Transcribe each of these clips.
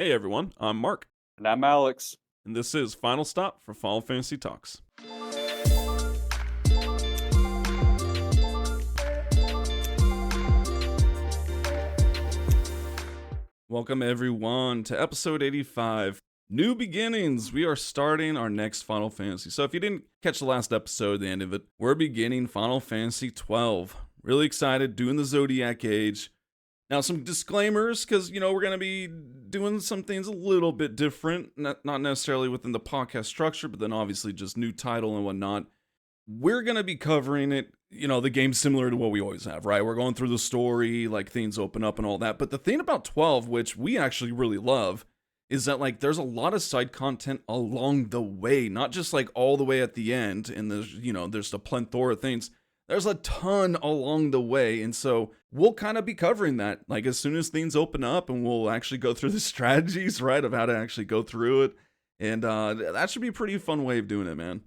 Hey everyone, I'm Mark, And I'm Alex. and this is Final Stop for Final Fantasy Talks. Welcome everyone to episode 85, New Beginnings. We are starting our next Final Fantasy. So if you didn't catch the last episode, the end of it, we're beginning Final Fantasy XII. Really excited, doing the Zodiac Age. Now, some disclaimers, because, we're going to be doing some things a little bit different, not necessarily within the podcast structure, but then obviously just new title and whatnot. We're going to be covering it, the game similar to what we always have, right? We're going through the story, like things open up and all that. But the thing about 12, which we actually really love, is that like there's a lot of side content along the way, not just like all the way at the end. And there's a plethora of things. There's a ton along the way, and so we'll kind of be covering that, like, as soon as things open up, and we'll actually go through the strategies, right, of how to actually go through it, and that should be a pretty fun way of doing it, man.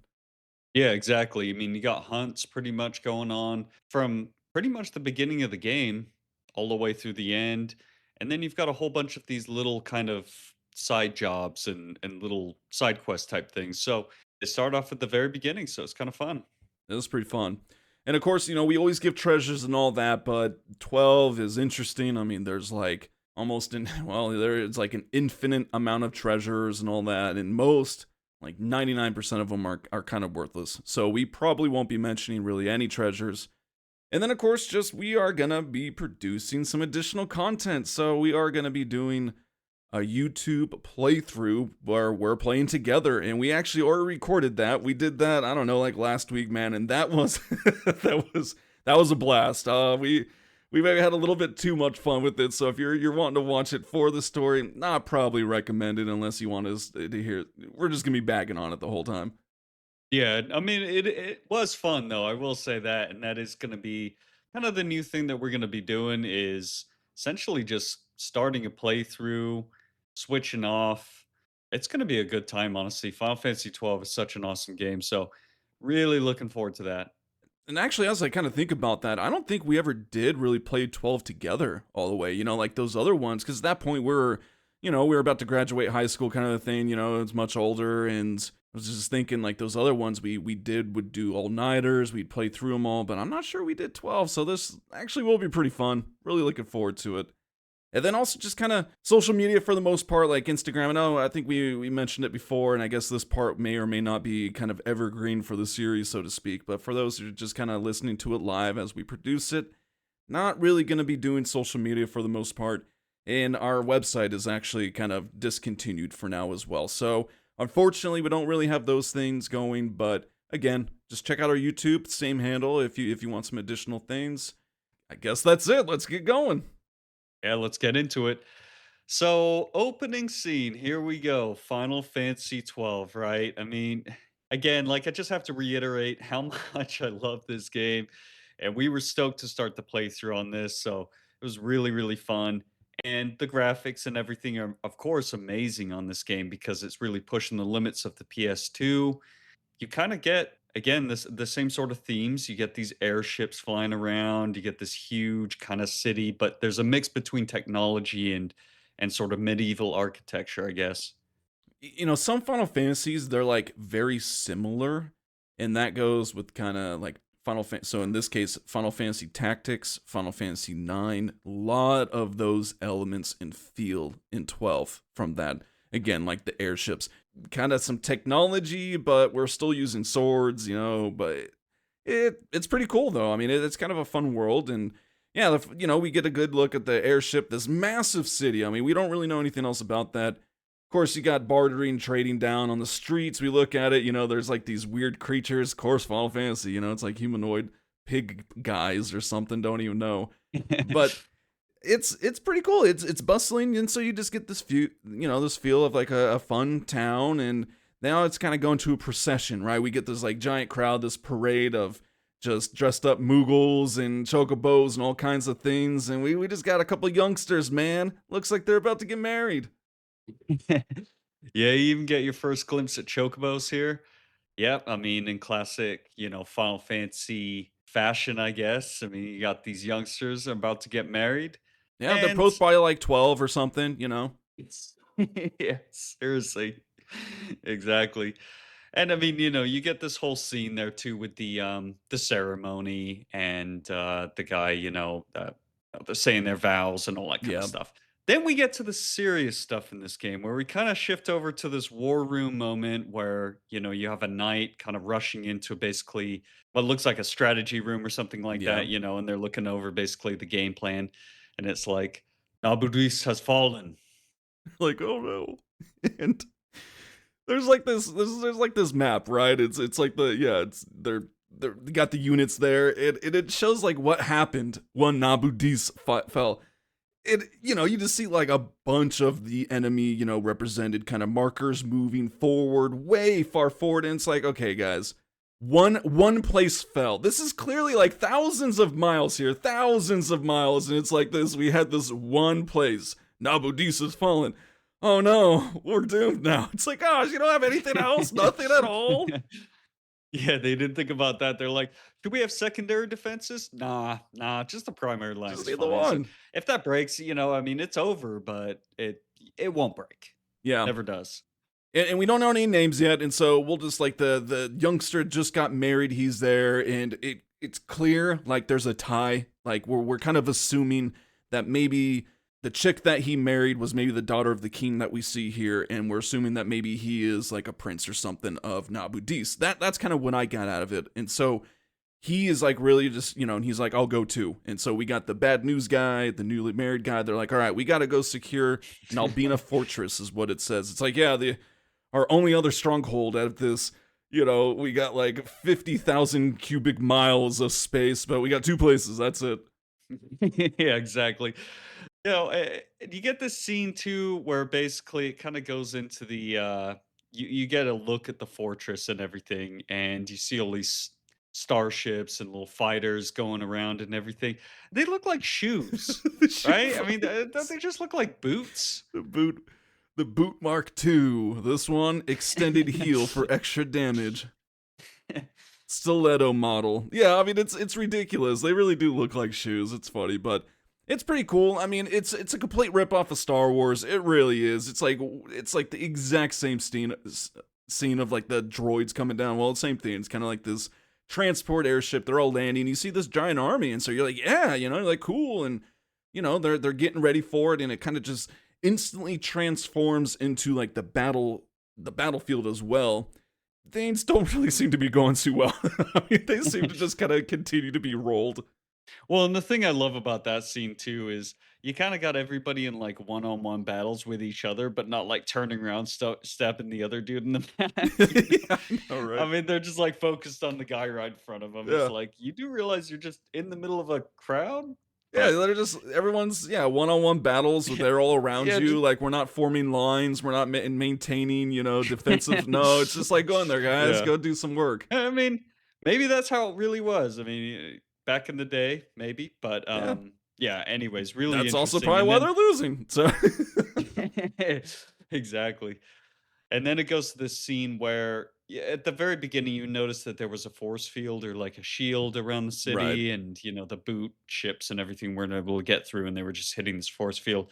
Yeah, exactly. I mean, you got hunts pretty much going on from pretty much the beginning of the game all the way through the end. And then you've got a whole bunch of these little kind of side jobs and little side quest type things. So they start off at the very beginning. So it's kind of fun. It was pretty fun. And of course, we always give treasures and all that, but 12 is interesting. I mean, there's like there's like an infinite amount of treasures and all that, and most, like 99% of them are kind of worthless. So we probably won't be mentioning really any treasures. And then, of course, just we are going to be producing some additional content. So we are going to be doing a YouTube playthrough where we're playing together, and we actually already recorded that. We did that, I don't know, like last week, man, and that was that was a blast. We maybe had a little bit too much fun with it. So if you're wanting to watch it for the story, not probably recommended unless you want us to hear. We're just gonna be bagging on it the whole time. Yeah. I mean, it was fun, though. I will say that. And that is going to be kind of the new thing that we're going to be doing is essentially just starting a playthrough, switching off. It's going to be a good time, honestly. Final Fantasy 12 is such an awesome game. So, really looking forward to that. And actually, as I kind of think about that, I don't think we ever did really play 12 together all the way, like those other ones, because at that point we were about to graduate high school kind of a thing, it's much older, and I was just thinking like those other ones would do all-nighters, we'd play through them all, but I'm not sure we did 12, so this actually will be pretty fun. Really looking forward to it. And then also just kind of social media for the most part, like Instagram. I know I think we mentioned it before, and I guess this part may or may not be kind of evergreen for the series, so to speak. But for those who are just kind of listening to it live as we produce it, not really going to be doing social media for the most part. And our website is actually kind of discontinued for now as well. So unfortunately, we don't really have those things going. But again, just check out our YouTube, same handle if you want some additional things. I guess that's it. Let's get going. Yeah, let's get into it. So, opening scene, here we go. Final Fantasy 12, right? I mean, again, like I just have to reiterate how much I love this game. And we were stoked to start the playthrough on this. So, it was really, really fun. And the graphics and everything are, of course, amazing on this game because it's really pushing the limits of the PS2. You kind of get again the same sort of themes. You get these airships flying around, you get this huge kind of city, but there's a mix between technology and sort of medieval architecture, I guess. Some Final Fantasies, they're like very similar, and that goes with kind of like so in this case, Final Fantasy Tactics, Final Fantasy 9, a lot of those elements and feel in 12 from that. Again, like the airships, kind of some technology, but we're still using swords, but it's pretty cool though. I mean, it's kind of a fun world, and yeah, we get a good look at the airship, this massive city. I mean, we don't really know anything else about that. Of course, you got bartering, trading down on the streets. We look at it, there's like these weird creatures. Of course, Final Fantasy, it's like humanoid pig guys or something. Don't even know, but it's pretty cool. It's bustling, and so you just get this this feel of like a fun town. And now it's kind of going to a procession, right? We get this like giant crowd, this parade of just dressed up Moogles and chocobos and all kinds of things. And we just got a couple youngsters, man. Looks like they're about to get married. Yeah, you even get your first glimpse at chocobos here. Yep, I mean, in classic, Final Fantasy fashion, I guess. I mean, you got these youngsters about to get married. Yeah, they're And both probably like 12 or something. Yeah, seriously. Exactly. And I mean, you get this whole scene there too with the ceremony and the guy, they're saying their vows and all that kind of Yeah, stuff. Then we get to the serious stuff in this game where we kind of shift over to this war room moment where, you have a knight kind of rushing into basically what looks like a strategy room or something like yeah. that, and they're looking over basically the game plan. And it's like, Nabudis has fallen. Like, oh no. And there's like this map, right? It's like the yeah, it's they got the units there. It shows like what happened when Nabudis fell. You just see like a bunch of the enemy, represented kind of markers moving forward, way far forward, and it's like, okay, guys, one place fell. This is clearly like thousands of miles here, thousands of miles, and it's like this. We had this one place. Nabudis has fallen. Oh no, we're doomed now. It's like, gosh, you don't have anything else, nothing at all. Yeah, they didn't think about that. They're like, "Do we have secondary defenses?" Nah, nah, just the primary line Just is need the fine. It's like, one. if that breaks, I mean, it's over, but it won't break. Yeah, Never does. and we don't know any names yet, and so we'll just like the youngster just got married. He's there, and it's clear like there's a tie. Like we're kind of assuming that maybe the chick that he married was maybe the daughter of the king that we see here, and we're assuming that maybe he is like a prince or something of Nabudis. That's kind of what I got out of it, and so he is like really just and he's like, I'll go too. And so we got the bad news guy, the newly married guy. They're like, all right, we got to go secure Nalbina Fortress, is what it says. It's like, yeah, the our only other stronghold out of this. We got like 50,000 cubic miles of space, but we got two places. That's it. Yeah, exactly. You get this scene too where basically it kind of goes into the you get a look at the fortress and everything, and you see all these starships and little fighters going around and everything. They look like shoes, The ship right? I mean, don't fighters. they just look like boots? The boot, the boot Mark II. This one extended heel for extra damage. Stiletto model. Yeah, I mean it's ridiculous. They really do look like shoes. It's funny, but it's pretty cool. I mean, it's a complete rip off of Star Wars. It really is. It's like the exact same scene of like the droids coming down. Well, same thing. It's kind of like this transport airship. They're all landing. You see this giant army, and so you're like, yeah, you're like cool, and they're getting ready for it, and it kind of just instantly transforms into like the battlefield as well. Things don't really seem to be going too well. I mean, they seem to just kind of continue to be rolled. Well, and the thing I love about that scene too is you kind of got everybody in like one-on-one battles with each other, but not like turning around, stabbing the other dude in the back. Yeah, I know, I right? mean, they're just like focused on the guy right in front of them. It's Yeah. like you do realize you're just in the middle of a crowd, Yeah, but they're just everyone's one-on-one battles. They're all around yeah, you. just Like we're not forming lines. We're not maintaining, defensive. No, it's just like go in there, guys. yeah. Go do some work. I mean, maybe that's how it really was. I mean, back in the day, maybe, but Yeah, yeah. Anyways, really that's also interesting, probably and why then they're losing. So exactly. And then it goes to this scene where at the very beginning you notice that there was a force field or like a shield around the right, city, and the boot ships and everything weren't able to get through, and they were just hitting this force field.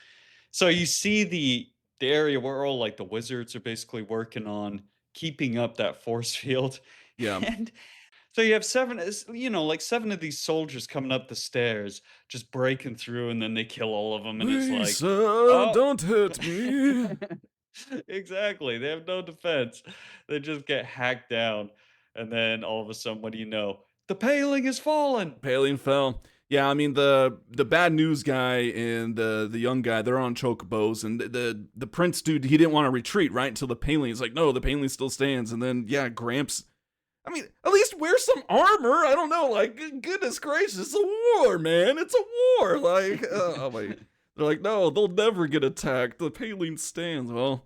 So you see the area where all like the wizards are basically working on keeping up that force field. yeah. And so you have like seven of these soldiers coming up the stairs, just breaking through, and then they kill all of them, and it's like, Lisa, oh. don't hit me. Exactly. They have no defense. They just get hacked down. And then all of a sudden, what do you know? The paling is fallen. Paling fell. Yeah, I mean the bad news guy and the young guy, they're on chocobos, and the prince dude, he didn't want to retreat right until the paling. He's like, no, the paling still stands, and then yeah, Gramps. I mean, at least wear some armor. I don't know, like goodness gracious, it's a war, man. It's a war. Like, oh my, they're like, no, they'll never get attacked. The paling stands. Well,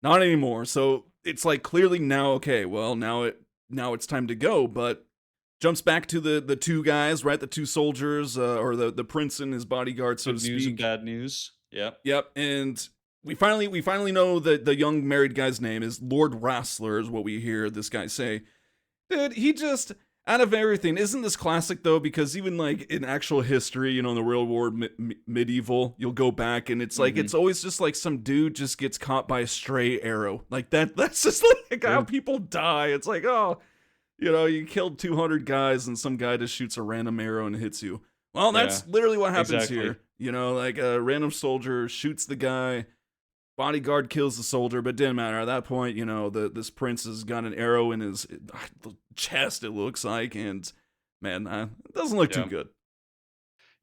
not anymore. So it's like clearly now, okay, well now it's time to go, but jumps back to the two guys, right? The two soldiers, or the prince and his bodyguard, so to Good news and speak. bad news. Yep. Yep, and we finally know that the young married guy's name is Lord Wrastler, is what we hear this guy say. Dude, he just out of everything, isn't this classic though? Because even like in actual history, in the real world, medieval, you'll go back and it's like Mhm. it's always just like some dude just gets caught by a stray arrow, like that. That's just like how Yeah. people die. It's like, oh, you killed 200 guys and some guy just shoots a random arrow and hits you. Well, Yeah, that's literally what happens exactly. here. Like a random soldier shoots the guy, bodyguard kills the soldier, but it didn't matter. At that point, this prince has got an arrow in his chest, it looks like, and man, it doesn't look too Yeah. good.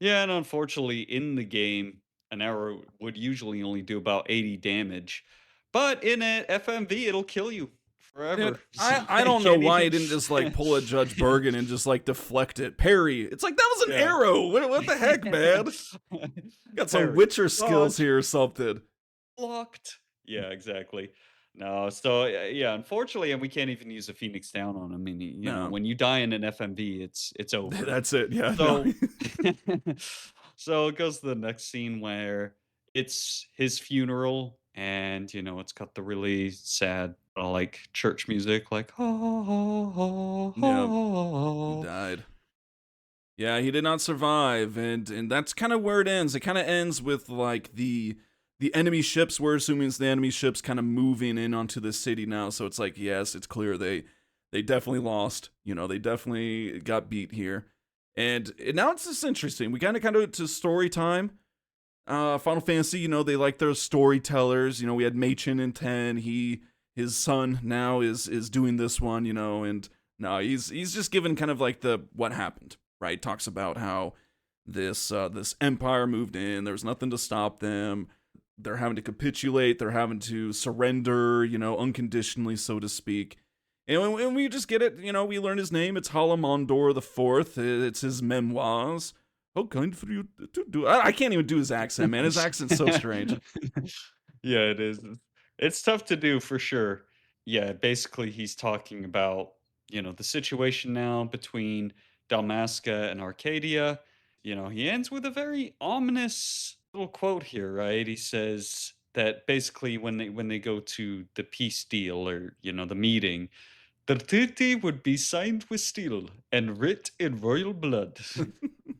Yeah, and unfortunately, in the game, an arrow would usually only do about 80 damage, but in a FMV, it'll kill you Dude, forever. So I you don't know can't why even. he didn't just like pull a Judge Bergen and just like deflect it. Parry. It's like that was an Yeah. arrow. What the heck, man? Got some Parry. Witcher skills Dodge. here or something. Blocked. Yeah, exactly. No, so yeah, unfortunately, and we can't even use a Phoenix Down on him. And No. when you die in an FMV, it's over. That's it. Yeah, no. So, so it goes to the next scene where it's his funeral, and it's got the really sad, like church music, like Yeah, he died. Yeah, he did not survive, and that's kind of where it ends. It kind of ends with like the enemy ships. We're assuming it's the enemy ships kind of moving in onto the city now. So it's like, yes, it's clear they definitely lost. They definitely got beat here, and now it's just interesting. We kind of to story time. Final Fantasy, they like their storytellers. We had Machen in 10. His son now is doing this one. And no, he's just given kind of like the what happened. Right, talks about how this empire moved in. There was nothing to stop them. They're having to capitulate. They're having to surrender. Unconditionally, so to speak. And we just get it. We learn his name. It's Halamondor the Fourth. It's his memoirs. How kind for you to do. I can't even do his accent, man. His accent's so strange. Yeah, it is. It's tough to do for sure. Yeah, basically he's talking about, the situation now between Dalmasca and Arcadia. He ends with a very ominous little quote here, right? He says that basically when they go to the peace deal, or, the meeting, the treaty would be signed with steel and writ in royal blood.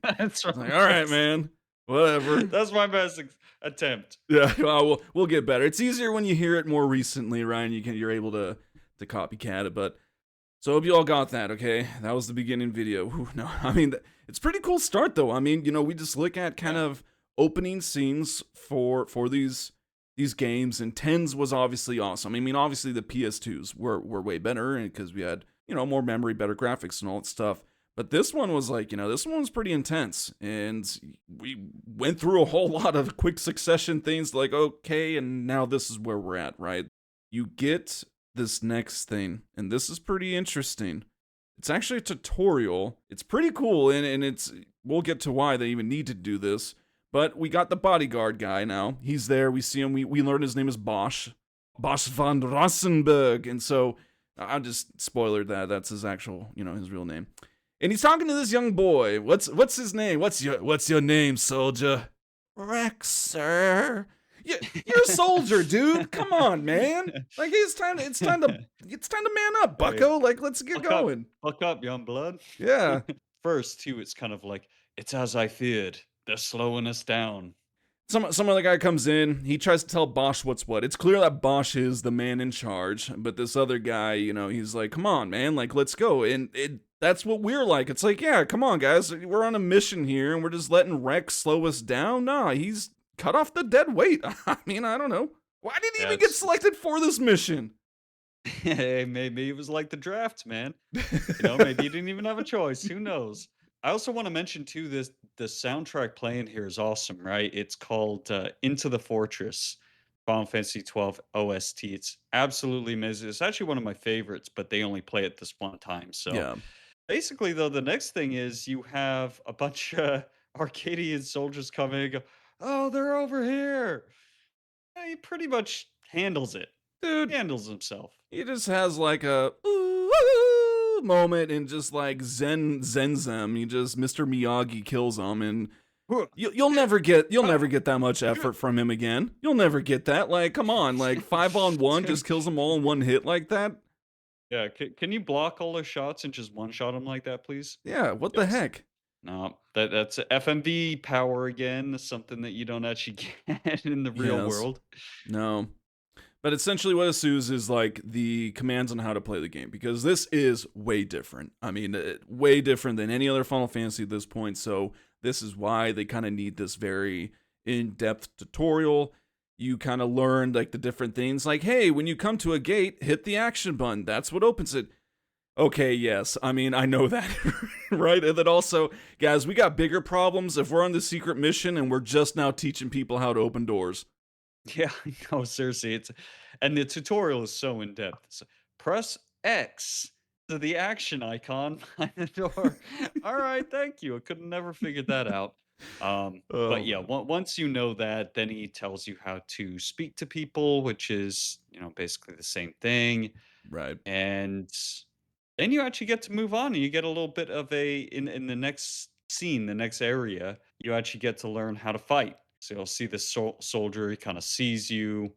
That's It's my like, all right, best. man. Whatever. That's my best attempt. Yeah, well, we'll get better. It's easier when you hear it more recently, Ryan. You're able to copycat it. But so hope you all got that. Okay, that was the beginning video. Whew, no, I mean it's pretty cool start though. I mean, we just look at kind Yeah. of opening scenes for these games, and tens was obviously awesome. I mean, obviously the PS2s were way better, and because we had more memory, better graphics, and all that stuff. But this one was like, this one was pretty intense. And we went through a whole lot of quick succession things like, okay, and now this is where we're at, right? You get this next thing, and this is pretty interesting. It's actually a tutorial. It's pretty cool, and we'll get to why they even need to do this. But we got the bodyguard guy now. He's there. We see him. We learn his name is Bosch. Bosch von Rossenberg. And so I'll just spoiler that. That's his actual, his real name. And he's talking to this young boy. What's his name? What's your name, soldier? Rex, sir. You're a soldier, dude. Come on, man. Like it's time to man up, Hey, Bucko. Like let's get buck up, going. buck up, young blood. Yeah. First, too, it's kind of like, it's as I feared. They're slowing us down. Some other guy comes in. He tries to tell Bosch what's what. It's clear that Bosch is the man in charge, but this other guy, he's like, "Come on, man, like let's go." And that's what we're like. It's like, yeah, come on, guys, we're on a mission here, and we're just letting Rex slow us down. Nah, he's cut off the dead weight. I mean, I don't know. Why did he Yeah, even get selected for this mission? hey, maybe it was like the draft, man. Maybe you didn't even have a choice. Who knows? I also want to mention too, the soundtrack playing here is awesome, right? It's called Into the Fortress, Final Fantasy XII OST. It's absolutely amazing. It's actually one of my favorites, but they only play it this one time. So Yeah. basically, though, the next thing is you have a bunch of Arcadian soldiers coming and go, oh, they're over here. Yeah, he pretty much handles it. Dude, Handles himself. he just has like a ooh moment and just like zens them. He just Mr. Miyagi kills them, and you'll never get that much effort from him again. You'll never get that. Like, come on, like 5-on-1 just kills them all in one hit like that. Yeah, can you block all those shots and just one-shot them like that, please? Yeah, what the Yes. heck? No, that's FMV power again, something that you don't actually get in the real Yes. world. No. But essentially, what ensues is like the commands on how to play the game because this is way different. I mean, way different than any other Final Fantasy at this point. So, this is why they kind of need this very in depth tutorial. You kind of learn like the different things, like, hey, when you come to a gate, hit the action button. That's what opens it. Okay, yes. I mean, I know that, right? And then also, guys, we got bigger problems if we're on the secret mission and we're just now teaching people how to open doors. Yeah, no, seriously, it's and the tutorial is so in depth. It's press X to the action icon by the door. All right, thank you. I could have never figured that out. But Oh yeah, man. once you know that, then he tells you how to speak to people, which is basically the same thing. Right. And then you actually get to move on, and you get a little bit of a in the next scene, the next area, you actually get to learn how to fight. So you'll see the soldier, he kind of sees you.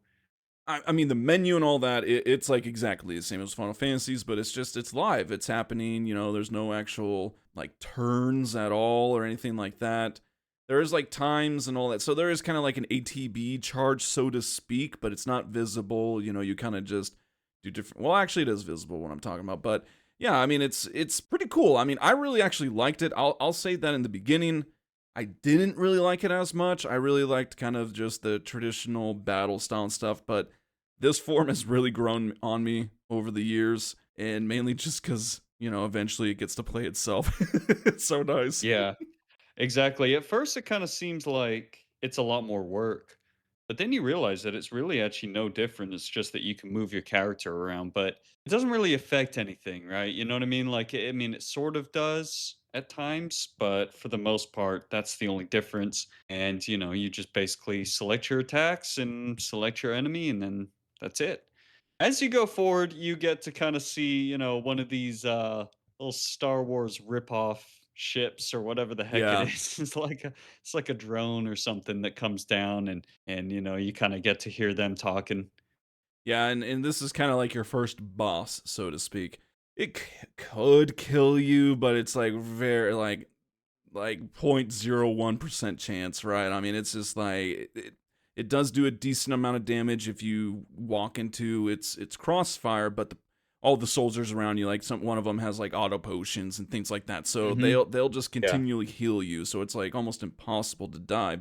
I mean, the menu and all that, it's like exactly the same as Final Fantasies, but it's live. It's happening. There's no actual like turns at all or anything like that. There is like times and all that. So there is kind of like an ATB charge, so to speak, but it's not visible. You kind of just do different. Well, actually, it is visible what I'm talking about. But yeah, I mean, it's pretty cool. I mean, I really actually liked it. I'll say that in the beginning. I didn't really like it as much. I really liked kind of just the traditional battle style and stuff, but this form has really grown on me over the years, and mainly just because, eventually it gets to play itself. It's so nice. Yeah, exactly. At first, it kind of seems like it's a lot more work, but then you realize that it's really actually no different. It's just that you can move your character around, but it doesn't really affect anything, right? You know what I mean? Like, I mean, it sort of does at times, but for the most part, that's the only difference. And, you just basically select your attacks and select your enemy, and then that's it. As you go forward, you get to kind of see, one of these little Star Wars ripoff ships or whatever the heck it Yeah. is. It's like a drone or something that comes down, and you kind of get to hear them talking. Yeah, and this is kind of like your first boss, so to speak. It could kill you, but it's like very like 0.01% chance, right? I mean, it's just like it does do a decent amount of damage if you walk into its crossfire, but all the soldiers around you, like one of them has like auto potions and things like that, so Hmm. they'll just Yeah. continually heal you, so it's like almost impossible to die.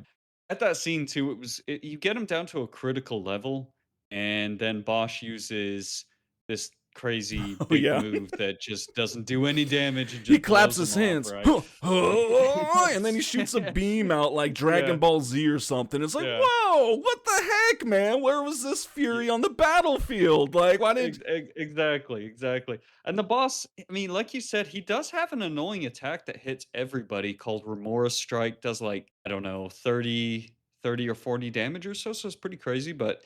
At that scene too, you get him down to a critical level, and then Bosch uses this crazy Oh big yeah. move that just doesn't do any damage and He just claps blows him his off, hands, right? and then he shoots a beam out like Dragon Yeah, Ball Z or something. It's like, yeah. whoa, what the heck, man? Where was this fury on the battlefield? Like, why did? Exactly, exactly. And the boss, I mean, like you said, he does have an annoying attack that hits everybody called Remora Strike. Does like, I don't know, 30 or 40 damage or so. So it's pretty crazy, but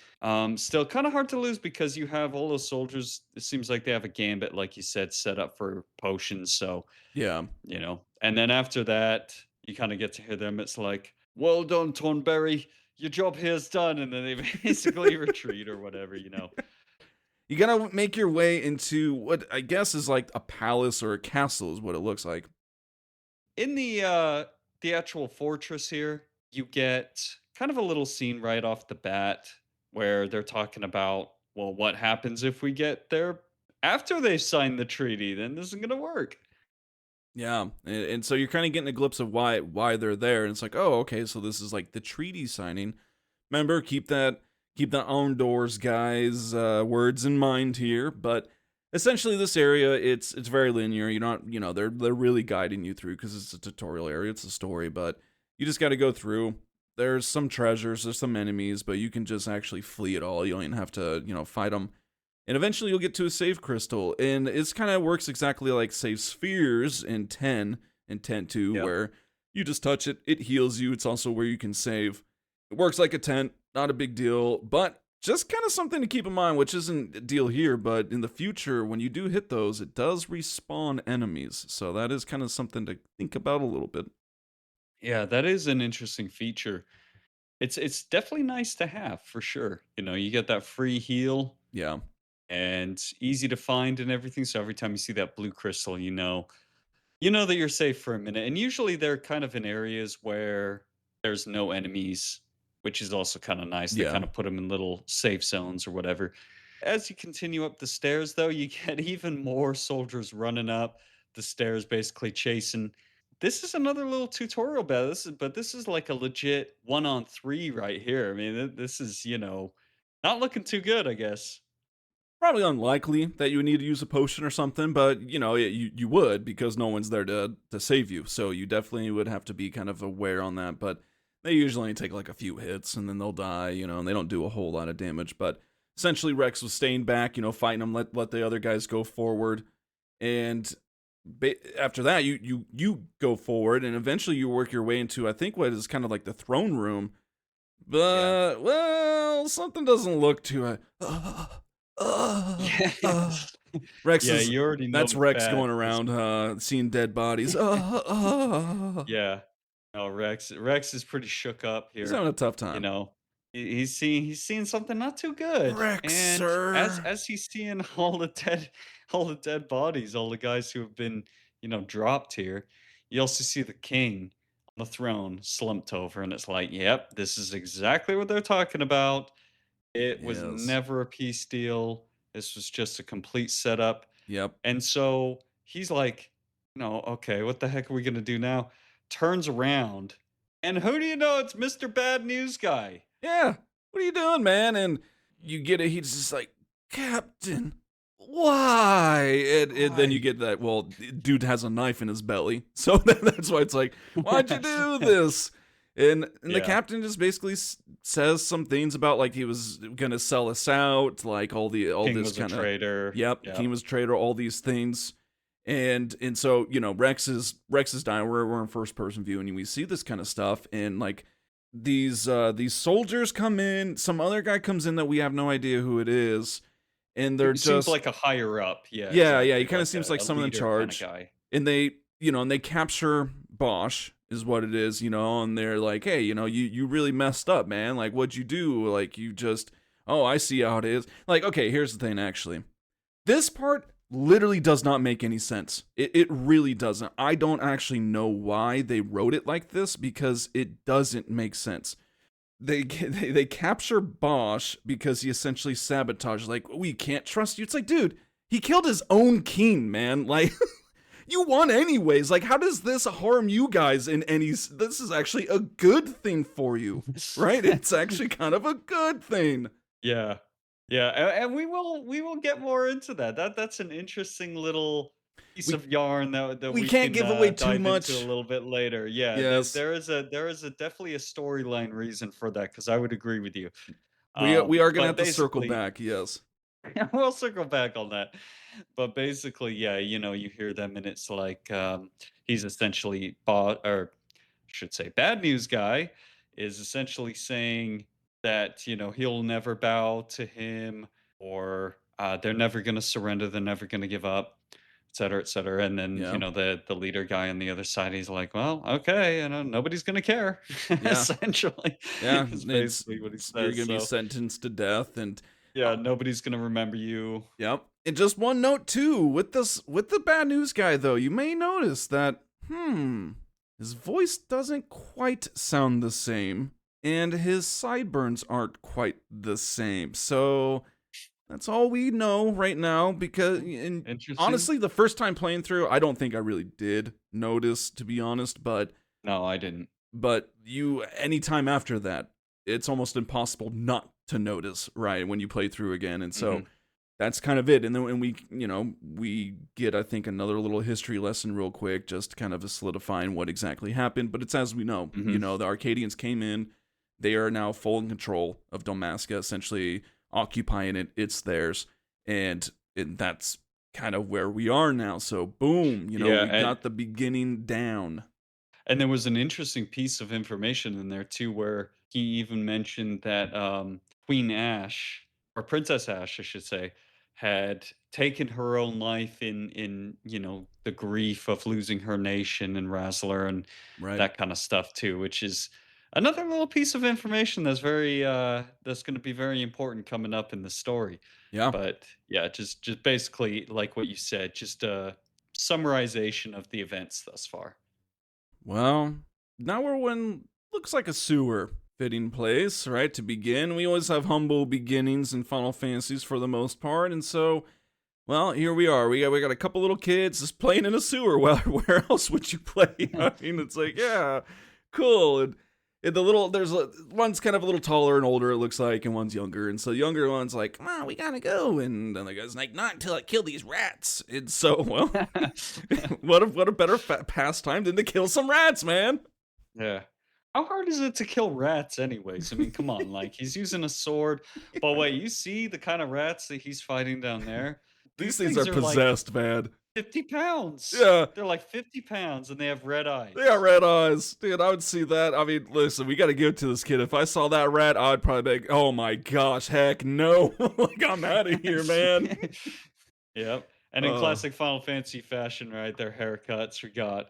still kind of hard to lose because you have all those soldiers. It seems like they have a gambit, like you said, set up for potions. So, Yeah, and then after that, you kind of get to hear them. It's like, well done, Tonberry. Your job here's done. And then they basically retreat or whatever. you gotta make your way into what I guess is like a palace or a castle, is what it looks like. In the actual fortress here, you get kind of a little scene right off the bat where they're talking about, well, what happens if we get there after they sign the treaty? Then this isn't gonna work. Yeah, and so you're kind of getting a glimpse of why they're there, and it's like, oh, okay, so this is like the treaty signing. Remember, keep that on doors, guys. Words in mind here, but essentially, this area it's very linear. You're not, they're really guiding you through because it's a tutorial area, it's a story, but you just got to go through. There's some treasures, there's some enemies, but you can just actually flee it all. You don't even have to, fight them, and eventually you'll get to a save crystal, and it's kind of works exactly like save spheres in 10 and 10.2, Yep. where you just touch it, it heals you. It's also where you can save. It works like a tent, not a big deal, but just kind of something to keep in mind, which isn't a deal here, but in the future, when you do hit those, it does respawn enemies. So that is kind of something to think about a little bit. Yeah, that is an interesting feature. It's definitely nice to have for sure. You get that free heal. Yeah. and easy to find and everything. So every time you see that blue crystal, you know that you're safe for a minute. And usually they're kind of in areas where there's no enemies, which is also kind of nice. They Yeah. kind of put them in little safe zones or whatever. As you continue up the stairs, though, you get even more soldiers running up the stairs, basically chasing. This is another little tutorial battle. This is like a legit 1-on-3 right here. I mean, this is not looking too good, I guess. Probably unlikely that you would need to use a potion or something, but you would because no one's there to save you. So you definitely would have to be kind of aware on that. But they usually only take like a few hits and then they'll die, and they don't do a whole lot of damage. But essentially, Rex was staying back, fighting them, let the other guys go forward, and after that, you go forward, and eventually you work your way into I think what is kind of like the throne room. Yeah. But well, something doesn't look too. Yes. Rex Yeah, is you already know that's it's Rex bad going at this around point. seeing dead bodies. Yeah. No, Rex is pretty shook up He's here. having a tough You time. know, he's seeing something not too good, Rex, and as sir. as he's seeing all the dead bodies, all the guys who have been dropped here, you also see the king on the throne slumped over, and it's like, yep, this is exactly what they're talking about. It was Yes. never a peace deal. This was just a complete setup. Yep. And so he's like, no, okay, what the heck are we gonna do now? Turns around, and who do you know? It's Mr. Bad News Guy. Yeah. What are you doing, man? And you get it. He's just like, Captain, why? And then you Why? get that. Well, dude has a knife in his belly, so that's why it's like, why'd you do this? And the Yeah. captain just basically says some things about like he was gonna sell us out, like all King this was a kind of, traitor. yep, Yep. he was a traitor, all these things. And so Rex is dying. We're in first person view, and we see this kind of stuff, and like these soldiers come in. Some other guy comes in that we have no idea who it is, and they're It seems just like a higher up. Yeah, yeah. He exactly. kind of Like seems a, like a someone in leader kind of charge, guy. and they capture Bosch is what it is, and they're like, hey, you really messed up, man. Like, what'd you do? Like, you just, oh, I see how it is. Like, okay, here's the thing, actually. This part literally does not make any sense. It really doesn't. I don't actually know why they wrote it like this because it doesn't make sense. They capture Bosch because he essentially sabotaged. Like, we can't trust you. It's like, dude, he killed his own king, man. Like, you won anyways. Like, how does this harm you guys in any? This is actually a good thing for you, right? It's actually kind of a good thing. Yeah. Yeah, and we will get more into that. That's an interesting little piece We of yarn that we we can't can give away too dive into a much. little bit later. Yeah, there, Yes, there is a there is a definitely a storyline reason for that because I would agree with you. we are gonna But have to circle basically, back. Yes. we'll circle back on that. But basically, yeah, you hear them and it's like he's essentially bought, or should say bad news guy is essentially saying that he'll never bow to him, or they're never going to surrender, they're never going to give up, et cetera, et cetera. And then Yeah. the leader guy on the other side, he's like, well, okay, nobody's going to care. Yeah. Essentially Yeah. is basically what he You're says. gonna be So sentenced to death, and yeah, nobody's going to remember you. yep. And just one note too, with the bad news guy though, you may notice that his voice doesn't quite sound the same, and his sideburns aren't quite the same. So that's all we know right now. Because and Interesting. honestly, the first time playing through, I don't think I really did notice, to be honest. No, I didn't. But you anytime after that, it's almost impossible not to notice, right, when you play through again. And so Hmm. that's kind of it. And then when we get, I think, another little history lesson real quick, just kind of solidifying what exactly happened. But it's as we know, Hmm. the Arcadians came in, they are now full in control of Dalmasca, essentially occupying it. It's theirs, and that's kind of where we are now. So boom, Yeah, we got the beginning down. and there was an interesting piece of information in there too, where he even mentioned that Queen Ash, or Princess Ash, I should say, had taken her own life in the grief of losing her nation and Razzler and Right. that kind of stuff too, which is Another little piece of information that's that's going to be very important coming up in the story. Yeah. But yeah, just basically like what you said, just a summarization of the events thus far. Well, now we're in looks like a sewer fitting place, right? To begin, we always have humble beginnings in Final Fantasies for the most part, and so, well, here we are. We got a couple little kids just playing in a sewer. Well, where else would you play? I mean, it's like, yeah, cool. And the little one's kind of a little taller and older, it looks like, and one's younger. And so the younger one's like, "Come on, we gotta go." And then the guy's like, "Not until I kill these rats." And so, well, what a better pastime than to kill some rats, man. Yeah. How hard is it to kill rats anyways? I mean, come on, like he's using a sword. But wait, you see the kind of rats that he's fighting down there? These These things are things are like possessed, man. 50 pounds. Yeah, They're like 50 pounds and they have red they got eyes. red eyes, dude. I would see that. I mean, listen, we got to give it to this kid. If I saw that rat, I'd probably be like, "Oh my gosh, heck no!" Like, I'm out of here, man. Yep. And in Uh, classic Final Fantasy fashion, right, their haircuts, we got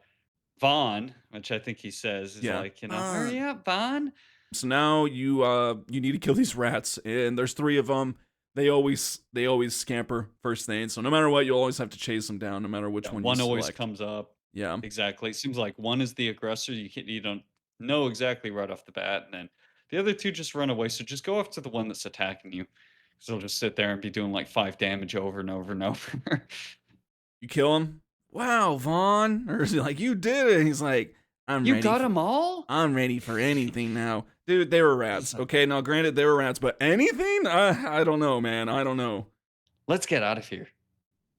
Vaan, which I think he says is yeah. like, hurry up, Vaan. So now you need to kill these rats, and there's three of them. They always scamper first thing. So no matter what, you'll always have to chase them down, no matter which Yeah, one you one always select. comes up. Yeah. Exactly. It seems like one is the aggressor. You don't know exactly right off the bat, and then the other two just run away. So just go after the one that's attacking you. Because they'll just sit there and be doing like 5 damage over and over and over. You kill him. Wow, Vaughn, or is he like, "You did it?" He's like, "I'm You ready. got them all? I'm ready for anything now, dude." They were He's rats. like, Okay, now granted they were rats, but anything? I don't know, man. I don't know. let's get out of here.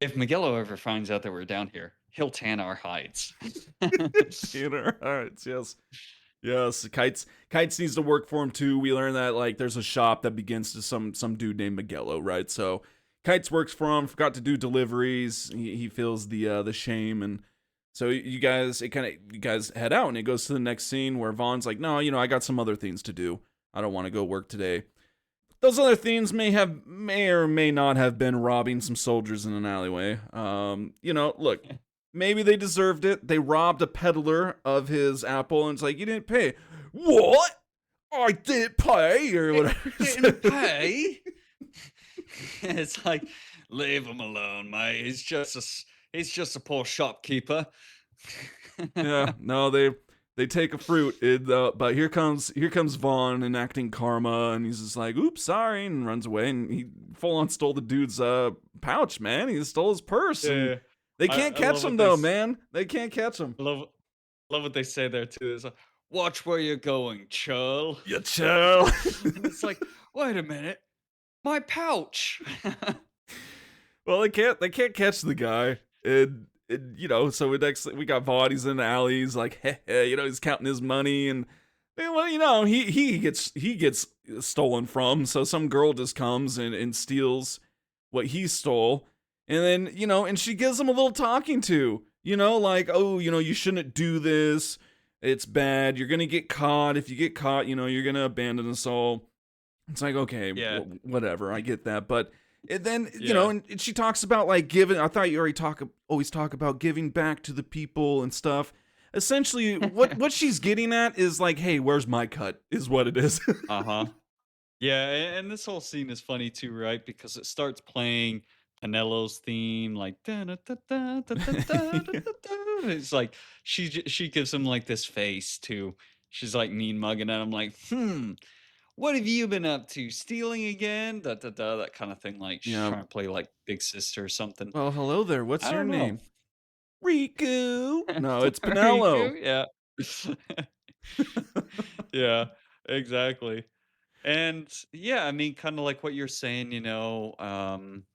If Miguelo ever finds out that we're down here, he'll tan our hides. Theater. All right. Yes. Yes. Kites needs to work for him too. We learned that like there's a shop that begins to some dude named Miguelo, right? So Kites works for him. Forgot to do deliveries. He feels the shame, and so you guys head out, and it goes to the next scene where Vaughn's like, "No, I got some other things to do. I don't want to go work today." Those other things may or may not have been robbing some soldiers in an alleyway. Look, maybe they deserved it. They robbed a peddler of his apple, and it's like, "You didn't pay." What? I didn't pay, or whatever. Didn't pay? It's like, leave him alone, mate. He's just a poor shopkeeper. Yeah, no, they take a fruit. But here comes Vaughn enacting karma, and he's just like, "Oops, sorry," and runs away. And he full on stole the dude's pouch, man. He stole his purse. And Yeah. they I, can't I catch love him what they though, man. They can't catch him. love what they say there too. It's like, watch where you're going, churl. You chill. And it's like, wait a minute, my pouch. Well, they can't catch the guy. So we got Vaughn. He's in the alley. He's like, he's counting his money, and well, he gets stolen from. So some girl just comes and steals what he stole, and then and she gives him a little talking to. Like, "Oh, you shouldn't do this. It's bad. You're gonna get caught. If you get caught, you're gonna abandon us all." It's like, okay, Yeah, whatever, I get that, but and then yeah. and she talks about like giving. I thought you always talk about giving back to the people and stuff. Essentially, what she's getting at is like, "Hey, where's my cut?" Is what it is. Uh-huh. Yeah, and this whole scene is funny too, right? Because it starts playing Penelo's theme, like da da da da da da da da da. It's like she gives him like this face too. She's like mean mugging at him, like, what have you been up to? Stealing again? Da da da, that kind of thing. Like she's Yeah. trying to play like big sister or something. Well, hello there. What's I your don't know. name? Riku. No, it's Penelo. Riku, yeah. Yeah, exactly. And yeah, I mean, kind of like what you're saying,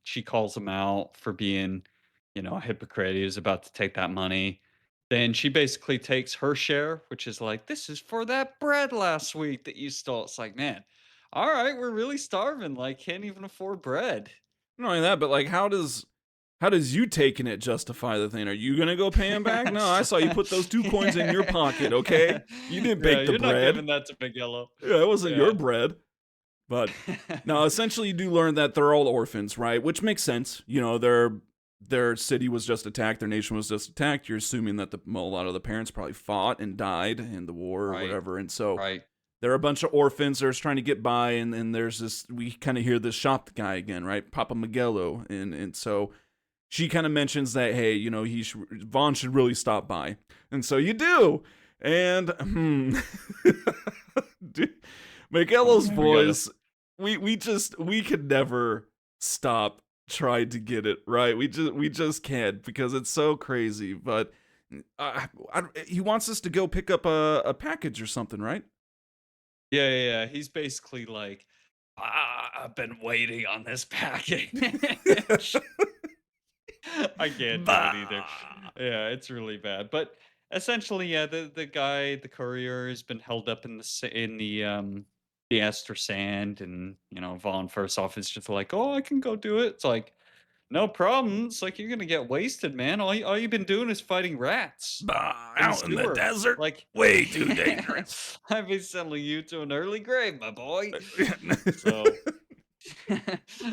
she calls him out for being, a hypocrite. He was about to take that money. Then she basically takes her share, which is like, this is for that bread last week that you stole. It's like, man, all right, we're really starving. Like, can't even afford bread. Not only that, but like, how does you taking it justify the thing? Are you gonna go pay him back? No, I saw you put those 2 coins in your pocket. Okay, you didn't Yeah, bake the you're not bread. giving that to Big Yellow. Yeah, it wasn't Yeah. your bread. But no, essentially, you do learn that they're all orphans, right? Which makes sense. Their city was just attacked, their nation was just attacked. You're assuming that a lot of the parents probably fought and died in the war or Right. whatever, and so Right. There are a bunch of orphans that are trying to get by, and there's this, we kind of hear this shop guy again, right? Papa Miguelo. And so she kind of mentions that, hey, Vaan should really stop by. And so you do. And, Miguelo's voice, we could never stop trying to get it right. We just can't, because it's so crazy. But he wants us to go pick up a package or something, right? Yeah. He's basically like, I've been waiting on this package. I can't do it either. Yeah, it's really bad. But essentially, yeah, the guy, the courier, has been held up in the Ester sand, and Vaughn first off is just like, oh, I can go do it. It's like, no problem. It's like, you're gonna get wasted, man. All you've been doing is fighting rats in the Out in the sewer. desert, Like, way too dangerous. I've been sending you to an early grave, my boy. So,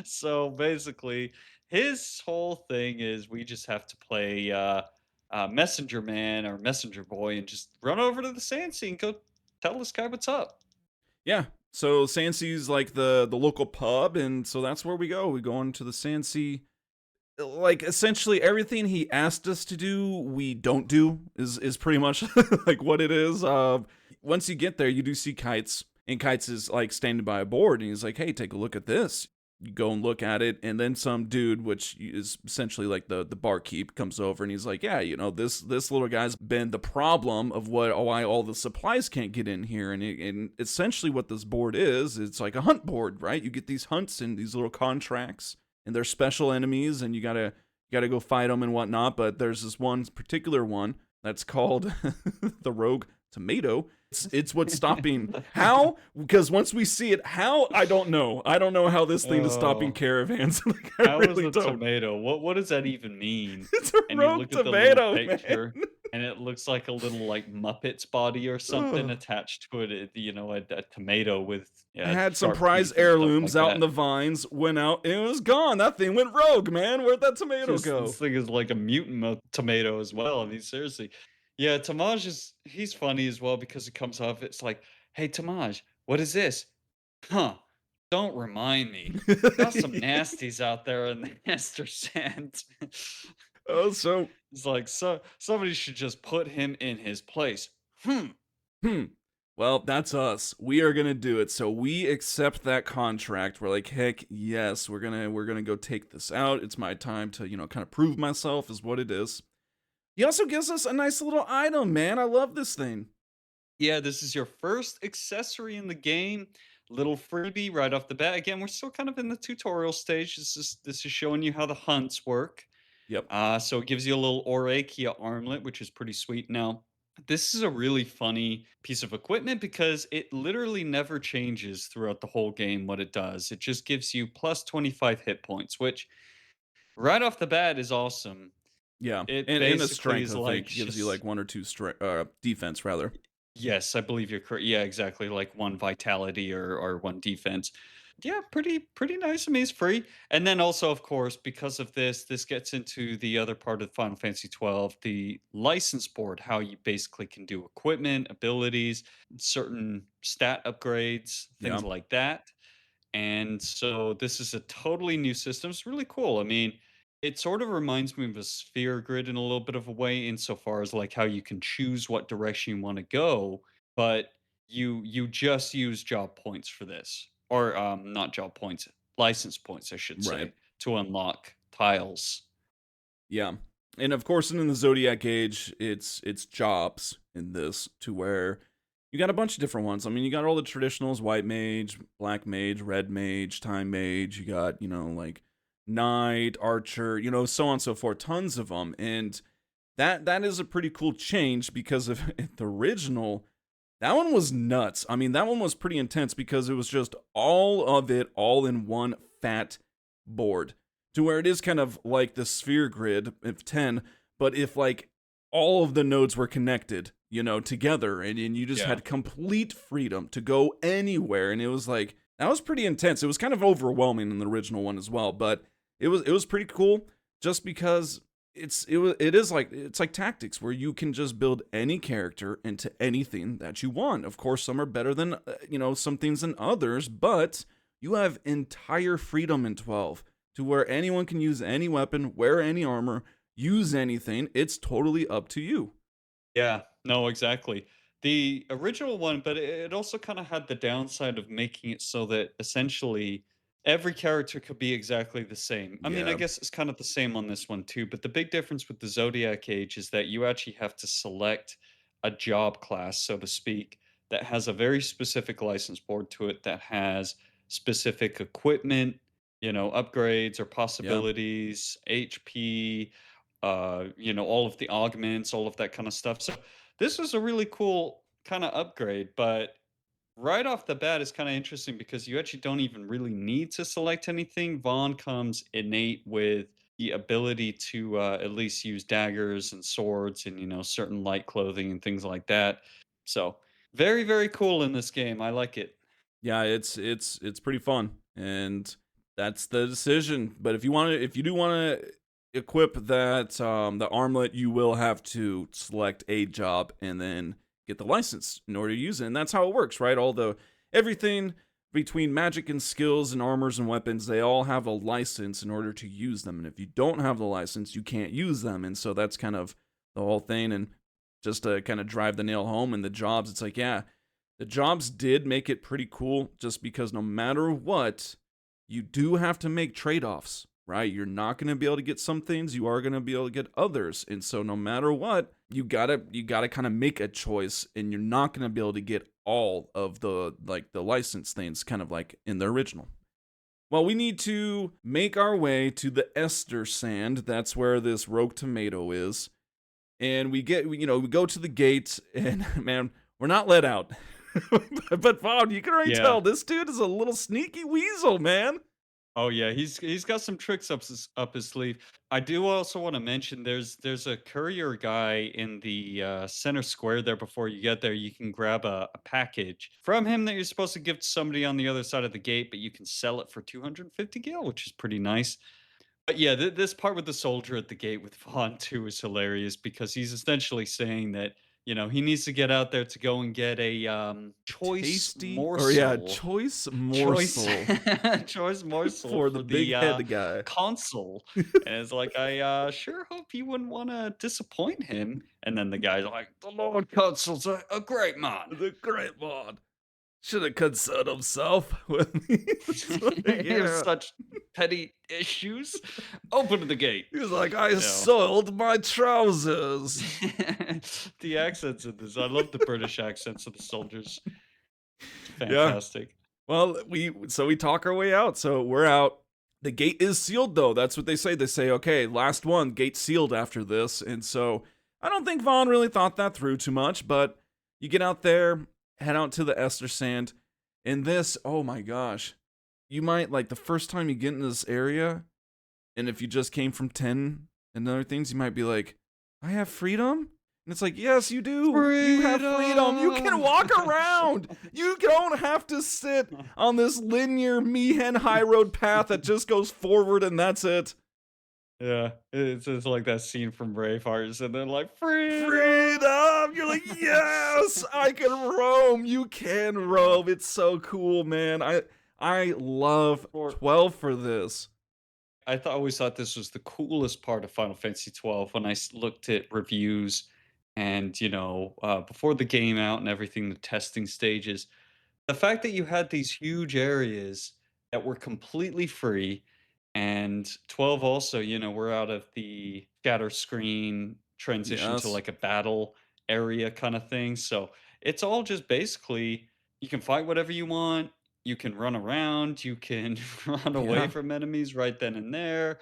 so basically, his whole thing is we just have to play messenger man or messenger boy and just run over to the sand sea and go tell this guy what's up. Yeah. So Sansea's like the local pub, and so that's where we go. We go into the Sansea. Like, essentially everything he asked us to do, we don't do, is pretty much like what it is. Once you get there, you do see Kites, and Kites is like standing by a board, and he's like, hey, take a look at this. You go and look at it, and then some dude, which is essentially like the barkeep, comes over, and he's like, yeah, this little guy's been the problem of why all the supplies can't get in here. And essentially what this board is, it's like a hunt board, right? You get these hunts and these little contracts, and they're special enemies, and you gotta go fight them and whatnot. But there's this one particular one that's called the Rogue Tomato. It's what's stopping. How? Because once we see it, how? I don't know. I don't know how this thing is stopping caravans. Like, how really is a tomato? What does that even mean? It's a rogue tomato, man. And it looks like a little like Muppet's body or something attached to it. A tomato with. I had some prize heirlooms out in the vines. Went out and it was gone. That thing went rogue, man. Where'd that tomato go? This thing is like a mutant tomato as well. I mean, seriously. Yeah, Tamaj he's funny as well because it comes off. It's like, hey, Tamaj, what is this? Huh? Don't remind me. Got some nasties out there in the Ester sand. Oh, so it's like, so somebody should just put him in his place. Well, that's us. We are gonna do it. So we accept that contract. We're like, heck yes, we're gonna go take this out. It's my time to kind of prove myself, is what it is. He also gives us a nice little item, man. I love this thing. Yeah, this is your first accessory in the game. Little freebie right off the bat. Again, we're still kind of in the tutorial stage. This is showing you how the hunts work. Yep. So it gives you a little Orakia armlet, which is pretty sweet. Now, this is a really funny piece of equipment because it literally never changes throughout the whole game what it does. It just gives you plus 25 hit points, which right off the bat is awesome. Yeah, and a strength, I think, gives you like 1 or 2 defense, rather. Yes, I believe you're correct. Yeah, exactly, like 1 vitality or 1 defense. Yeah, pretty nice. I mean, it's free. And then also, of course, because of this gets into the other part of Final Fantasy XII, the license board, how you basically can do equipment, abilities, certain stat upgrades, things like that. And so this is a totally new system. It's really cool. I mean, it sort of reminds me of a sphere grid in a little bit of a way, insofar as like how you can choose what direction you want to go, but you just use job points for this, or not job points, license points, I should say, to unlock tiles. Yeah, and of course, in the Zodiac Age, it's jobs in this, to where you got a bunch of different ones. I mean, you got all the traditionals: white mage, black mage, red mage, time mage. You got like knight, archer, so on and so forth, tons of them. And that is a pretty cool change, because of the original, that one was nuts. I mean, that one was pretty intense because it was just all of it all in one fat board, to where it is kind of like the sphere grid of 10, but if like all of the nodes were connected, together, and you just had complete freedom to go anywhere. And it was like, that was pretty intense. It was kind of overwhelming in the original one as well, but it was pretty cool, just because it is like it's like tactics where you can just build any character into anything that you want. Of course, some are better than some things than others, but you have entire freedom in 12 to where anyone can use any weapon, wear any armor, use anything. It's totally up to you. Yeah, no, exactly. The original one, but it also kind of had the downside of making it so that essentially every character could be exactly the same. I mean, I Yeah. guess it's kind of the same on this one too, but the big difference with the Zodiac Age is that you actually have to select a job class, so to speak, that has a very specific license board to it that has specific equipment, upgrades or Yeah. possibilities, HP, all of the augments, all of that kind of stuff. So this was a really cool kind of upgrade, but right off the bat is kind of interesting because you actually don't even really need to select anything. Vaughn comes innate with the ability to at least use daggers and swords and certain light clothing and things like that. So very very cool in this game. I like it. Yeah, it's pretty fun, and that's the decision. But if you do want to equip that the armlet, you will have to select a job and then get the license in order to use it. And that's how it works, right? All the everything between magic and skills and armors and weapons, they all have a license in order to use them. And if you don't have the license, you can't use them. And so that's kind of the whole thing. And just to kind of drive the nail home in the jobs, it's like, yeah, the jobs did make it pretty cool just because no matter what, you do have to make trade offs, right? You're not going to be able to get some things, you are going to be able to get others. And so no matter what, you gotta kind of make a choice, and you're not going to be able to get all of the license things kind of like in the original. Well, we need to make our way to the Ester Sand. That's where this rogue tomato is. And we go to the gate, and man, we're not let out. But Vaughn, you can already Yeah. tell this dude is a little sneaky weasel, man. Oh yeah, he's got some tricks up his sleeve. I do also want to mention there's a courier guy in the center square there. Before you get there, you can grab a package from him that you're supposed to give to somebody on the other side of the gate, but you can sell it for 250 gil, which is pretty nice. But yeah, this part with the soldier at the gate with Vaughn too is hilarious because he's essentially saying that he needs to get out there to go and get a choice Tasty, or yeah, morsel choice choice morsel choice morsel for the for big the head guy. console. And it's like, I sure hope you wouldn't want to disappoint him. And then the guy's like, the Lord Consul's a great man. The great Vaughn should have concerned himself with me. He has Yeah. such petty issues. Open the gate. He was like, I No. soiled my trousers. The accents in this. I love the British accents of the soldiers. Yeah. Fantastic. Well, we talk our way out. So we're out. The gate is sealed though. That's what they say. They say, okay, last one, gate sealed after this. And so I don't think Vaughn really thought that through too much, but you get out there, head out to the Ester Sand. And this, oh my gosh. You might like the first time you get in this area, and if you just came from 10 and other things, you might be like, I have freedom? And it's like, yes, you do. You have freedom. You can walk around. You don't have to sit on this linear Mihen high road path that just goes forward and that's it. Yeah, it's like that scene from Braveheart, and they're like, freedom. Freedom. You're like, yes, I can roam. You can roam. It's so cool, man. I love 12 for this. Always thought this was the coolest part of Final Fantasy 12 when I looked at reviews and before the game out and everything, the testing stages. The fact that you had these huge areas that were completely free, and 12 also, we're out of the scatter screen transition to Yes. like a battle area kind of thing. So it's all just basically you can fight whatever you want, you can run around, you can run away Yeah. from enemies right then and there.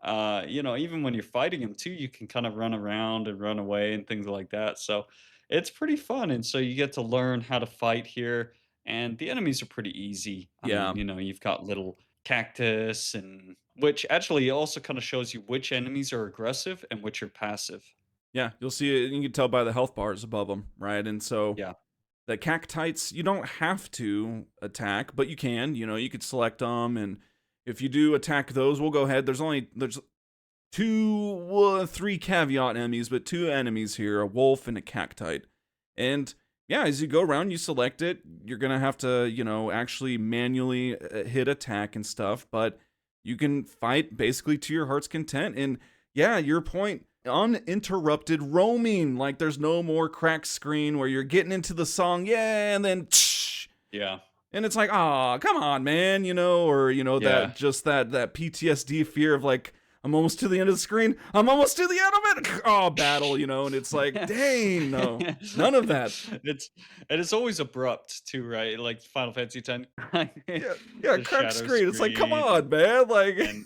Even when you're fighting them too, you can kind of run around and run away and things like that. So it's pretty fun. And so you get to learn how to fight here. And the enemies are pretty easy. I Yeah. mean, you've got little cactus, and which actually also kind of shows you which enemies are aggressive and which are passive. Yeah. You'll see it. You can tell by the health bars above them, right? And so Yeah. the cactites, you don't have to attack, but you can. You could select them, and if you do attack those, we'll go ahead. There's three caveat enemies, but two enemies here, a wolf and a cactite. And yeah, as you go around, you select it. You're going to have to, actually manually hit attack and stuff, but you can fight basically to your heart's content. And yeah, your point, uninterrupted roaming. Like there's no more cracked screen where you're getting into the song, yeah, and then Yeah. and it's like, ah, come on, man, or Yeah. that PTSD fear of like, I'm almost to the end of the screen, I'm almost to the end of it. Oh, battle, and it's like, dang, no, none of that. It's and it's always abrupt too, right? Like Final Fantasy X, Yeah, yeah, the crack shadow screen. It's like, come screen, on, man, like, and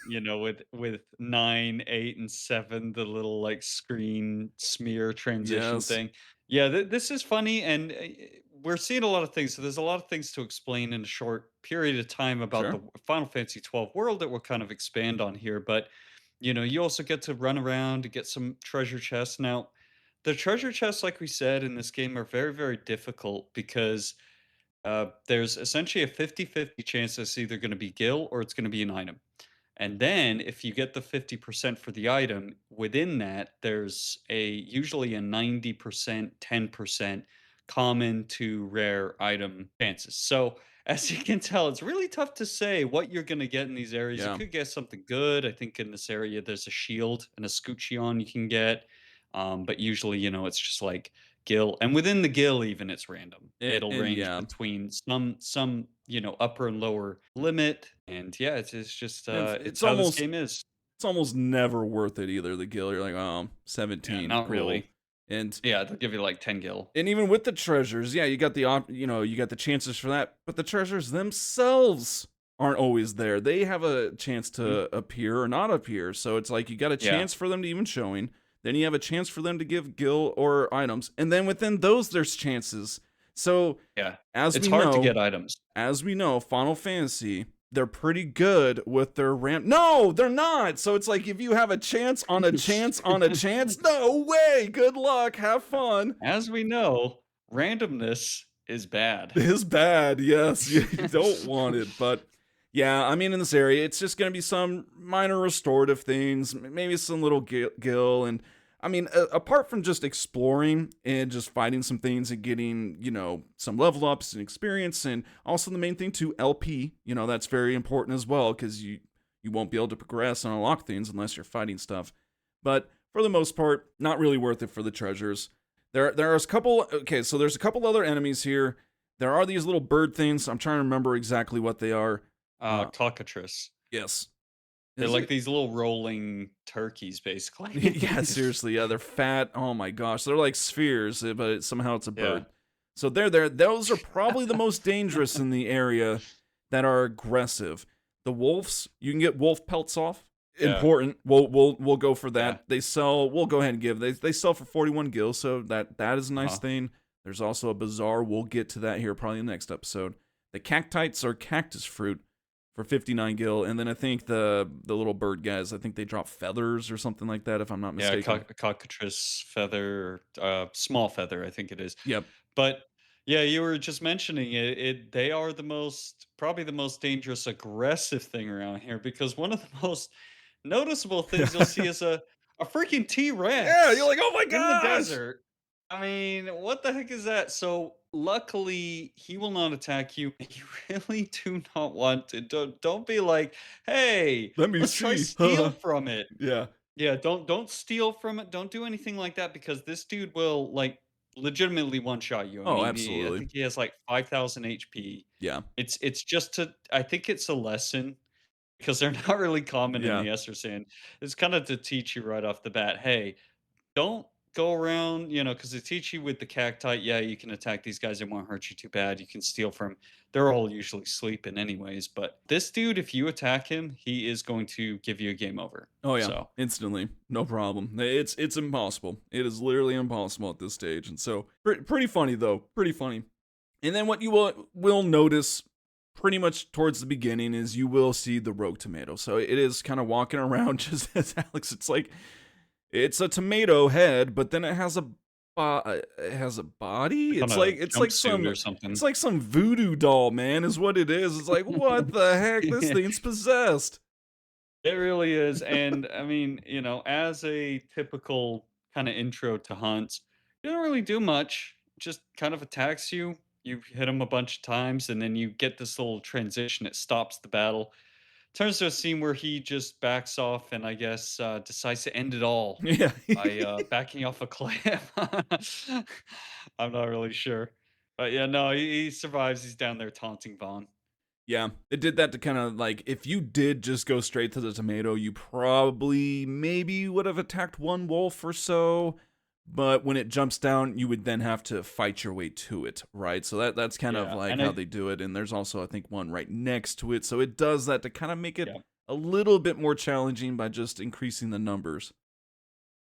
with 9, 8, and 7, the little like screen smear transition yes, thing. Yeah, this is funny, and we're seeing a lot of things. So there's a lot of things to explain in a short period of time about sure, the Final Fantasy 12 world that we'll kind of expand on here. But you also get to run around to get some treasure chests. Now, the treasure chests, like we said in this game, are very, very difficult because there's essentially a 50-50 chance it's either going to be gil or it's going to be an item. And then if you get the 50% for the item, within that, there's usually a 90%, 10% common to rare item chances. So as you can tell, it's really tough to say what you're going to get in these areas. You yeah. could get something good. I think in this area, there's a shield and a Scutcheon you can get. But usually, it's just like gil. And within the gil, even it's random. It'll And range yeah, between some upper and lower limit. And yeah, it's just and it's how this game is. it's almost never worth it either. The gil, you're like, oh, Yeah, 17, not cool. really. And Yeah, they'll give you like 10 gil. and even with the treasures, yeah, you got you got the chances for that, but the treasures themselves aren't always there. They have a chance Mhm. to appear or not appear. So it's like you got a Yeah, chance for them to even showing, then you have a chance for them to give gil or items, and then within those there's chances. So yeah. as It's we hard to know, get items. Final Fantasy, they're pretty good with their ramp. No, they're not. So it's like if you have a chance on a chance on a chance, no way. Good luck. Have fun. As we know, randomness is bad. Is bad. Yes, you don't want it. But yeah, I mean, in this area, it's just going to be some minor restorative things, maybe some little gil. And I mean, apart from just exploring and just fighting some things and getting, some level ups and experience, and also the main thing too, LP, that's very important as well because you won't be able to progress and unlock things unless you're fighting stuff. But for the most part, not really worth it for the treasures. There's a couple. Okay, so there's a couple other enemies here. There are these little bird things. I'm trying to remember exactly what they are. Cockatrice. Yes. They're Is like it? these little rolling turkeys, Yeah, basically. seriously. Yeah, they're fat. Oh my gosh, they're like spheres, but somehow it's a Yeah. bird. So they're there. Those are probably the most dangerous in the area that are aggressive. The wolves, you can get wolf pelts off. Yeah. Important. We'll go for Yeah. that. They sell. We'll go ahead and give. They sell for 41 gil, so that is a nice Uh-huh. thing. There's also a bazaar. We'll get to that here probably in the next episode. The cactites are cactus fruit for 59 gil, and then I think the little bird guys, I think they drop feathers or something like that, if I'm not Yeah, mistaken. cockatrice feather, small feather, I think it is. Yep. But yeah, you were just mentioning it. They are probably the most dangerous, aggressive thing around here because one of the most noticeable things you'll see is a freaking T Yeah, you're Rex like, oh my in the gosh. desert. I mean, what the heck is that? So luckily, he will not attack you. You really do not want to. Don't be like, hey, Let me let's try see. steal from it. Yeah. Yeah, don't steal from it. Don't do anything like that because this dude will like legitimately one shot you. I Oh, mean, I absolutely. think he has like 5,000 HP. Yeah. It's just to I think it's a lesson because they're not really common in Yeah. the Esser Sand. It's kind of to teach you right off the bat, hey, don't go around, because they teach you with the cacti, yeah, you can attack these guys, it won't hurt you too bad. You can steal from they're all usually sleeping anyways. But this dude, if you attack him, he is going to give you a game over. Oh yeah. So Instantly. No problem. It's impossible. It is literally impossible at this stage. And so pretty funny though. Pretty funny. And then what you will notice pretty much towards the beginning is you will see the rogue tomato. So it is kind of walking around just as Alex. It's like it's a tomato head, but then it has it has a body. on It's a like jumpsuit or something. it's like some voodoo doll, man, is what it is. It's like what the heck? This Yeah. thing's possessed. It really is, and I mean, as a typical kinda intro to hunts, you don't really do much, just kind of attacks you, you hit him a bunch of times, and then you get this little transition, it stops the battle. Turns to a scene where he just backs off and I guess, decides to end it all Yeah. by, backing off a cliff. I'm not really sure. But yeah, no, he survives, he's down there taunting Vaughn. Yeah, it did that to kind of like if you did just go straight to the tomato, you probably maybe would have attacked one wolf or so, but when it jumps down, you would then have to fight your way to it, right? So that's kind of Yeah, like and how I they do it, and there's also I think one right next to it, so it does that to kind of make it yeah. a little bit more challenging by just increasing the numbers.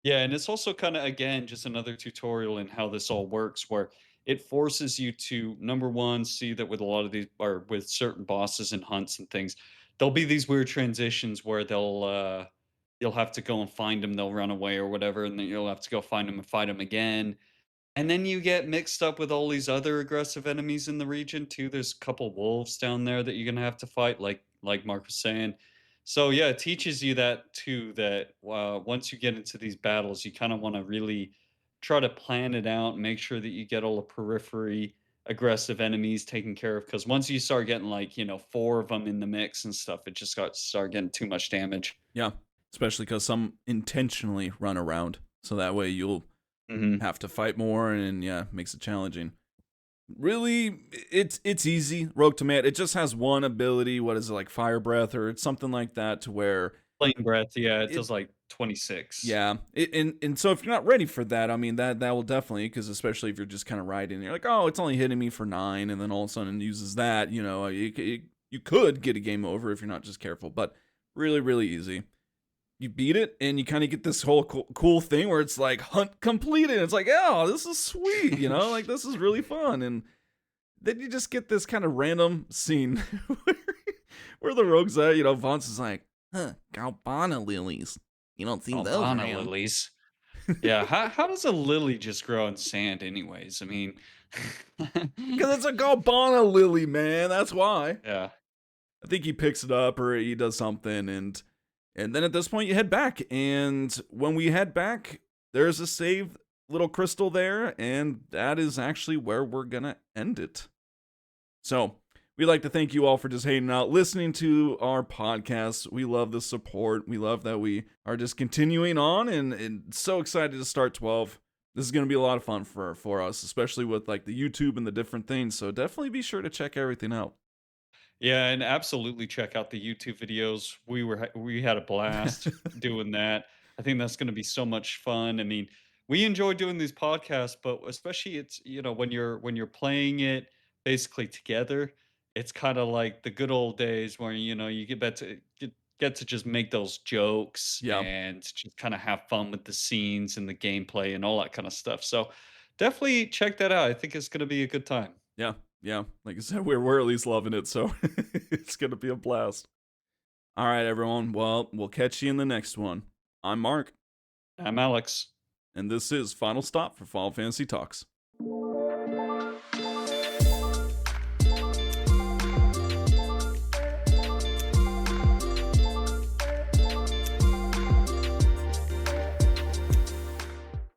Yeah, and it's also kinda, again, just another tutorial in how this all works where it forces you to, number 1, see that with a lot of these or with certain bosses and hunts and things, there'll be these weird transitions where you'll have to go and find them, they'll run away or whatever, and then you'll have to go find them and fight them again. And then you get mixed up with all these other aggressive enemies in the region too. There's a couple wolves down there that you're gonna have to fight, like Mark was saying. So yeah, it teaches you that too. That once you get into these battles, you kind of want to really try to plan it out, make sure that you get all the periphery aggressive enemies taken care of. Because once you start getting like four of them in the mix and stuff, it just got start getting too much damage. Yeah, especially because some intentionally run around, so that way you'll Hmm. have to fight more, and yeah, makes it challenging. Really, it's easy. Rogue Tomato, it just has one ability. What is it, like fire breath or it's something like that? To where Plain breath, yeah, it it, does like 26. yeah, and so if you're not ready for that, I mean that will definitely because especially if you're just kind of riding, you're like, oh, it's only hitting me for 9, and then all of a sudden it uses that. You could get a game over if you're not just careful, but really easy. You beat it, and you kind of get this whole cool thing where it's like hunt completed. It's like, oh, this is sweet, like this is really fun, and then you just get this kind of random scene where the rogue's at, Vance is like, huh, Galbana lilies. You don't see those Albana around. lilies. Yeah, how does a lily just grow in sand anyways? I mean Because it's a Galbana lily, man. That's why. Yeah. I think he picks it up or he does something, and then at this point you head back. And when we head back, there's a save little crystal there, and that is actually where we're gonna end it. So we'd like to thank you all for just hanging out, listening to our podcast. We love the support. We love that we are just continuing on and so excited to start 12. This is going to be a lot of fun for us, especially with like the YouTube and the different things. So definitely be sure to check everything out. Yeah, and absolutely check out the YouTube videos. We had a blast doing that. I think that's going to be so much fun. I mean, we enjoy doing these podcasts, but especially it's when you're playing it basically together, it's kind of like the good old days where you get to just make those jokes Yeah. and just kind of have fun with the scenes and the gameplay and all that kind of stuff. So definitely check that out. I think it's going to be a good time. Yeah. Yeah. Like I said, we're at least loving it. So it's going to be a blast. All right, everyone. Well, we'll catch you in the next one. I'm Mark, I'm Alex. and this is Final Stop for Final Fantasy Talks.